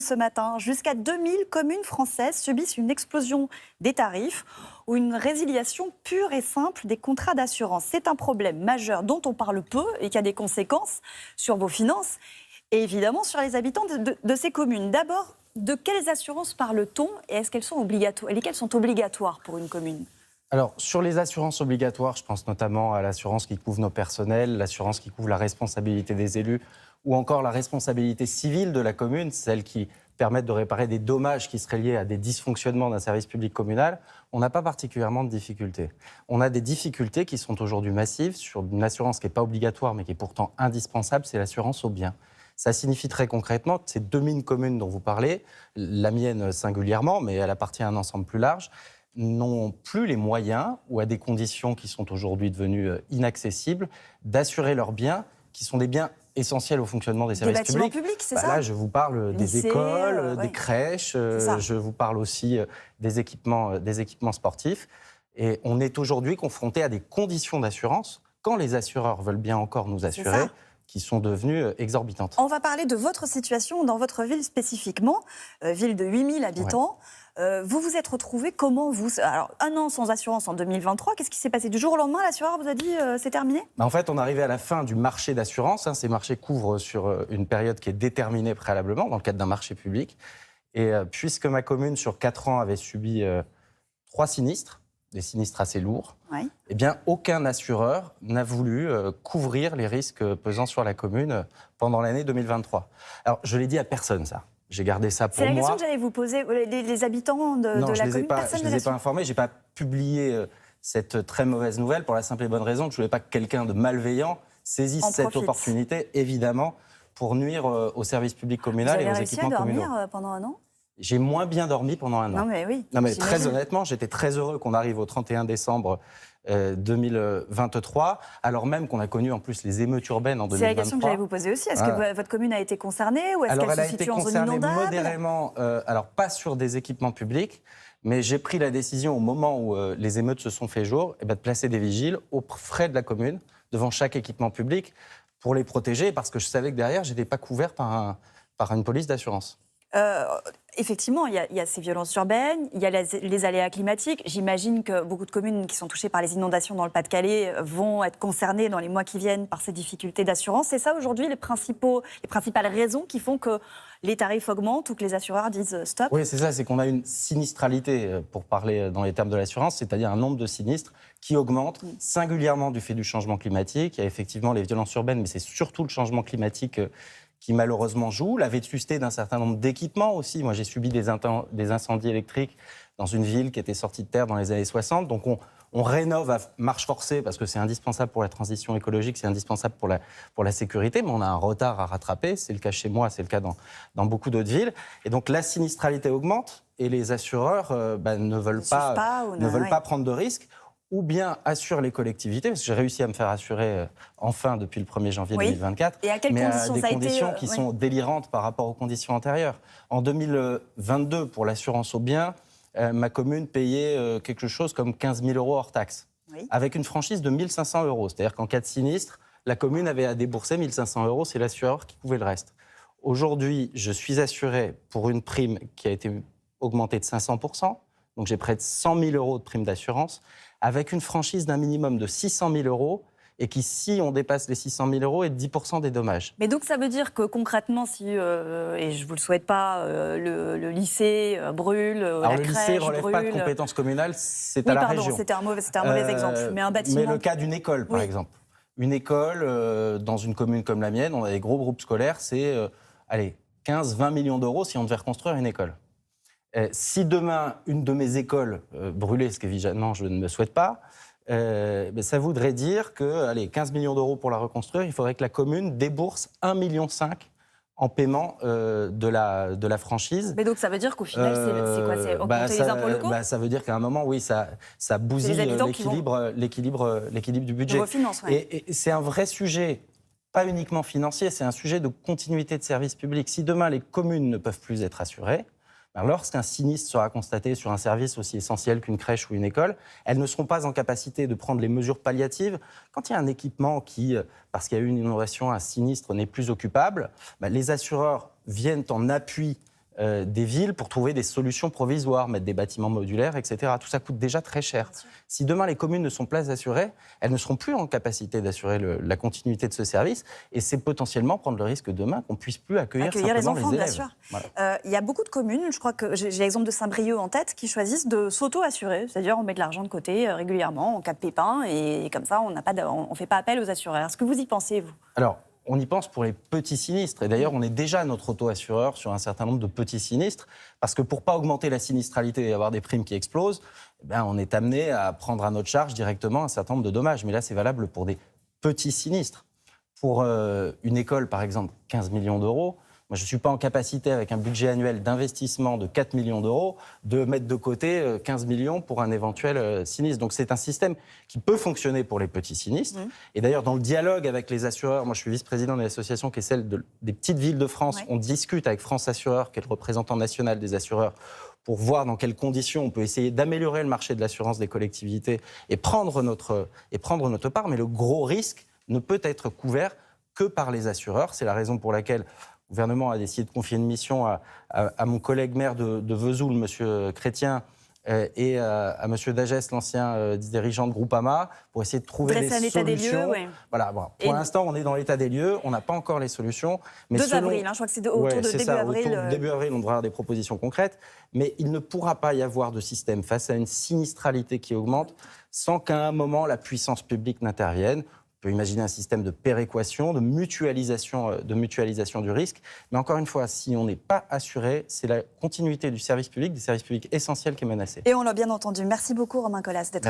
Ce matin, jusqu'à 2000 communes françaises subissent une explosion des tarifs ou une résiliation pure et simple des contrats d'assurance. C'est un problème majeur dont on parle peu et qui a des conséquences sur vos finances et évidemment sur les habitants de ces communes. D'abord, de quelles assurances parle-t-on et est-ce qu'elles sont obligatoires et lesquelles sont obligatoires pour une commune ? Alors, sur les assurances obligatoires, je pense notamment à l'assurance qui couvre nos personnels, l'assurance qui couvre la responsabilité des élus, ou encore la responsabilité civile de la commune, celle qui permet de réparer des dommages qui seraient liés à des dysfonctionnements d'un service public communal. On n'a pas particulièrement de difficultés. On a des difficultés qui sont aujourd'hui massives sur une assurance qui n'est pas obligatoire, mais qui est pourtant indispensable, c'est l'assurance aux biens. Ça signifie très concrètement que ces 2000 communes dont vous parlez, la mienne singulièrement, mais elle appartient à un ensemble plus large, n'ont plus les moyens, ou à des conditions qui sont aujourd'hui devenues inaccessibles, d'assurer leurs biens, qui sont des biens essentiels au fonctionnement des services publics. Des bâtiments publics, c'est ça ? Là, je vous parle des Lycées, écoles, ouais. des crèches, je vous parle aussi des équipements sportifs. Et on est aujourd'hui confronté à des conditions d'assurance, quand les assureurs veulent bien encore nous assurer, qui sont devenues exorbitantes. On va parler de votre situation dans votre ville spécifiquement, ville de 8000 habitants. Ouais. Vous vous êtes retrouvé comment Alors, un an sans assurance en 2023, qu'est-ce qui s'est passé ? Du jour au lendemain, l'assureur vous a dit c'est terminé ? En fait, on est arrivé à la fin du marché d'assurance. Ces marchés couvrent sur une période qui est déterminée préalablement, dans le cadre d'un marché public. Et puisque ma commune, sur 4 ans, avait subi 3 sinistres, des sinistres assez lourds, eh bien, aucun assureur n'a voulu couvrir les risques pesant sur la commune pendant l'année 2023. Alors, je l'ai dit à personne, ça. J'ai gardé ça pour moi. C'est la question que j'allais vous poser. Les habitants de la commune, personne ne l'a su ? Je ne les ai pas informés. Je n'ai pas publié cette très mauvaise nouvelle pour la simple et bonne raison que je ne voulais pas que quelqu'un de malveillant saisisse cette opportunité, évidemment, pour nuire au service public communal et aux équipements communaux. Vous avez réussi à dormir pendant un an ? J'ai moins bien dormi pendant un an. Non mais oui. Non mais très honnêtement, j'étais très heureux qu'on arrive au 31 décembre 2023, alors même qu'on a connu en plus les émeutes urbaines en 2023. C'est la question que j'allais vous poser aussi. Est-ce que votre commune a été concernée ou est-ce qu'elle se situe en zone inondable ? Elle a été concernée modérément, alors pas sur des équipements publics, mais j'ai pris la décision au moment où les émeutes se sont fait jour, de placer des vigiles aux frais de la commune devant chaque équipement public pour les protéger, parce que je savais que derrière, je n'étais pas couvert par une police d'assurance. Effectivement, il y a ces violences urbaines, il y a les aléas climatiques. J'imagine que beaucoup de communes qui sont touchées par les inondations dans le Pas-de-Calais vont être concernées dans les mois qui viennent par ces difficultés d'assurance. C'est ça aujourd'hui les principales raisons qui font que les tarifs augmentent ou que les assureurs disent stop ? Oui, c'est ça, c'est qu'on a une sinistralité, pour parler dans les termes de l'assurance, c'est-à-dire un nombre de sinistres qui augmente singulièrement du fait du changement climatique. Il y a effectivement les violences urbaines, mais c'est surtout le changement climatique qui malheureusement joue, la vétusté d'un certain nombre d'équipements aussi. Moi, j'ai subi des incendies électriques dans une ville qui était sortie de terre dans les années 60. Donc, on rénove à marche forcée parce que c'est indispensable pour la transition écologique, c'est indispensable pour la sécurité, mais on a un retard à rattraper. C'est le cas chez moi, c'est le cas dans beaucoup d'autres villes. Et donc, la sinistralité augmente et les assureurs ne veulent pas prendre de risques, ou bien assurent les collectivités, parce que j'ai réussi à me faire assurer enfin depuis le 1er janvier 2024, et à quelles conditions des conditions qui sont délirantes par rapport aux conditions antérieures. En 2022, pour l'assurance aux biens, ma commune payait quelque chose comme 15 000 € hors taxe, avec une franchise de 1 500 €. C'est-à-dire qu'en cas de sinistre, la commune avait à débourser 1 500 €, c'est l'assureur qui couvrait le reste. Aujourd'hui, je suis assuré pour une prime qui a été augmentée de 500 %, donc j'ai près de 100 000 € de prime d'assurance, avec une franchise d'un minimum de 600 000 € et qui, si on dépasse les 600 000 €, est de 10% des dommages. Mais donc ça veut dire que concrètement, si, et je ne vous le souhaite pas, le lycée brûle, alors, la crèche brûle... le lycée ne relève pas de compétences communales, c'est à la région. C'était un mauvais exemple, mais un bâtiment... Mais le cas d'une école, par exemple. Une école, dans une commune comme la mienne, on a des gros groupes scolaires, c'est 15-20 millions d'euros si on devait reconstruire une école. Si demain, une de mes écoles brûlait, ce qu'évidemment je ne me souhaite pas, ça voudrait dire que 15 millions d'euros pour la reconstruire, il faudrait que la commune débourse 1,5 million en paiement de la franchise. Mais donc ça veut dire qu'au final, c'est quoi ? C'est augmenter les impôts locaux ? Ça veut dire qu'à un moment, oui, ça bousille l'équilibre du budget. Refinance, et c'est un vrai sujet, pas uniquement financier, c'est un sujet de continuité de service public. Si demain, les communes ne peuvent plus être assurées, lorsqu'un sinistre sera constaté sur un service aussi essentiel qu'une crèche ou une école, elles ne seront pas en capacité de prendre les mesures palliatives. Quand il y a un équipement qui, parce qu'il y a eu une inondation, un sinistre n'est plus occupable, les assureurs viennent en appui des villes pour trouver des solutions provisoires, mettre des bâtiments modulaires, etc. Tout ça coûte déjà très cher. Si demain les communes ne sont pas assurées, elles ne seront plus en capacité d'assurer la continuité de ce service, et c'est potentiellement prendre le risque demain qu'on ne puisse plus accueillir les enfants, les élèves. bien sûr. Voilà. Il y a beaucoup de communes, je crois que j'ai l'exemple de Saint-Brieuc en tête, qui choisissent de s'auto-assurer, c'est-à-dire on met de l'argent de côté régulièrement en cas de pépin, et comme ça on ne fait pas appel aux assureurs. Est-ce que vous y pensez, vous ? Alors, on y pense pour les petits sinistres. Et d'ailleurs, on est déjà notre auto-assureur sur un certain nombre de petits sinistres. Parce que pour ne pas augmenter la sinistralité et avoir des primes qui explosent, on est amené à prendre à notre charge directement un certain nombre de dommages. Mais là, c'est valable pour des petits sinistres. Pour une école, par exemple, 15 millions d'euros. Moi, je ne suis pas en capacité, avec un budget annuel d'investissement de 4 millions d'euros, de mettre de côté 15 millions pour un éventuel sinistre. Donc, c'est un système qui peut fonctionner pour les petits sinistres. Et d'ailleurs, dans le dialogue avec les assureurs, moi, je suis vice-président de l'association qui est celle des petites villes de France. On discute avec France Assureur, qui est le représentant national des assureurs, pour voir dans quelles conditions on peut essayer d'améliorer le marché de l'assurance des collectivités et prendre notre part. Mais le gros risque ne peut être couvert que par les assureurs. C'est la raison pour laquelle le gouvernement a décidé de confier une mission à mon collègue maire de Vesoul, M. Chrétien, et à M. Dagès, l'ancien dirigeant de Groupama, pour essayer de trouver des solutions. État des lieux, oui. Voilà, bon. Pour l'instant, on est dans l'état des lieux, on n'a pas encore les solutions. Mais 2 avril, je crois que c'est autour de début avril. Autour de début avril, on devra avoir des propositions concrètes. Mais il ne pourra pas y avoir de système face à une sinistralité qui augmente sans qu'à un moment, la puissance publique n'intervienne. On peut imaginer un système de péréquation, de mutualisation du risque. Mais encore une fois, si on n'est pas assuré, c'est la continuité du service public, des services publics essentiels qui est menacée. Et on l'a bien entendu. Merci beaucoup, Romain Colas, d'être